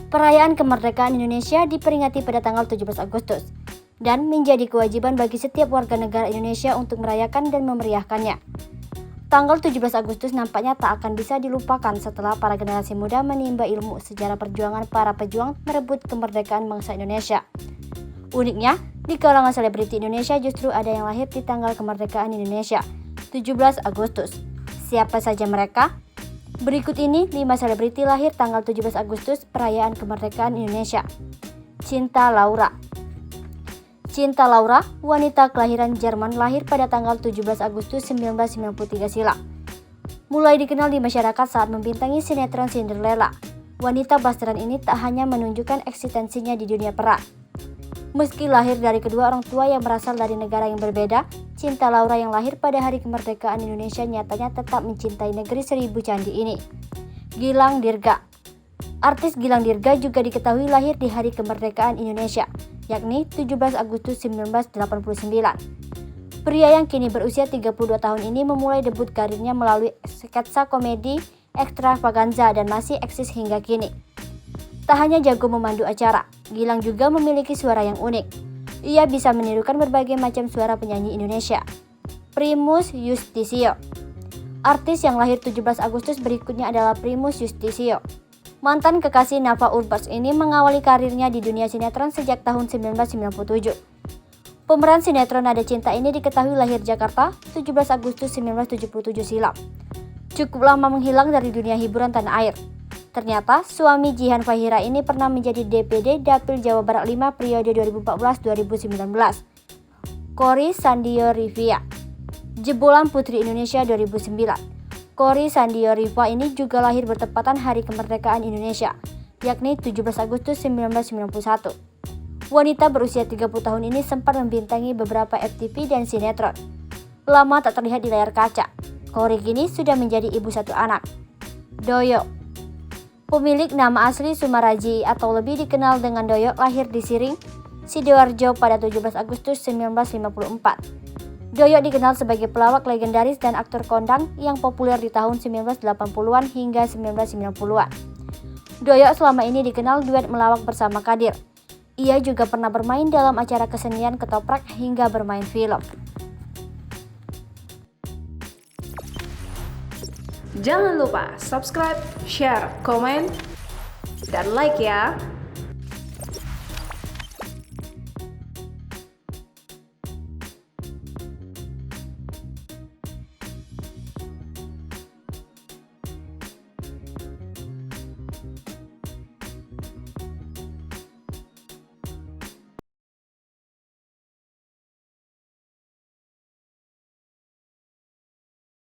Perayaan kemerdekaan Indonesia diperingati pada tanggal 17 Agustus dan menjadi kewajiban bagi setiap warga negara Indonesia untuk merayakan dan memeriahkannya. Tanggal 17 Agustus nampaknya tak akan bisa dilupakan setelah para generasi muda menimba ilmu sejarah perjuangan para pejuang merebut kemerdekaan bangsa Indonesia. Uniknya, di kalangan selebriti Indonesia justru ada yang lahir di tanggal kemerdekaan Indonesia, 17 Agustus. Siapa saja mereka? Berikut ini 5 selebriti lahir tanggal 17 Agustus perayaan kemerdekaan Indonesia. Cinta Laura. Cinta Laura, wanita kelahiran Jerman, lahir pada tanggal 17 Agustus 1993 silam. Mulai dikenal di masyarakat saat membintangi sinetron Cinderella. Wanita blasteran ini tak hanya menunjukkan eksistensinya di dunia peran. Meski lahir dari kedua orang tua yang berasal dari negara yang berbeda, Cinta Laura yang lahir pada hari kemerdekaan Indonesia nyatanya tetap mencintai negeri seribu candi ini. Gilang Dirga. Artis Gilang Dirga juga diketahui lahir di hari kemerdekaan Indonesia, yakni 17 Agustus 1989. Pria yang kini berusia 32 tahun ini memulai debut karirnya melalui sketsa komedi ekstravaganza dan masih eksis hingga kini. Tak hanya jago memandu acara, Gilang juga memiliki suara yang unik. Ia bisa menirukan berbagai macam suara penyanyi Indonesia. Primus Yustisio. Artis yang lahir 17 Agustus berikutnya adalah Primus Yustisio. Mantan kekasih Nafa Urbach ini mengawali karirnya di dunia sinetron sejak tahun 1997. Pemeran sinetron Nada Cinta ini diketahui lahir Jakarta 17 Agustus 1977 silam. Cukup lama menghilang dari dunia hiburan tanah air. Ternyata suami Jihan Fahira ini pernah menjadi DPD Dapil Jawa Barat 5 periode 2014-2019. Kori Sandio Rivia. Jebolan Putri Indonesia 2009. Kori Sandio Riva ini juga lahir bertepatan hari kemerdekaan Indonesia, yakni 17 Agustus 1991. Wanita berusia 30 tahun ini sempat membintangi beberapa FTV dan sinetron. Lama tak terlihat di layar kaca, Kori kini sudah menjadi ibu satu anak. Doyok. Pemilik nama asli Sumaraji atau lebih dikenal dengan Doyok lahir di Siring, Sidoarjo pada 17 Agustus 1954. Doyok dikenal sebagai pelawak legendaris dan aktor kondang yang populer di tahun 1980-an hingga 1990-an. Doyok selama ini dikenal duet melawak bersama Kadir. Ia juga pernah bermain dalam acara kesenian ketoprak hingga bermain film. Jangan lupa subscribe, share, komen, dan like ya!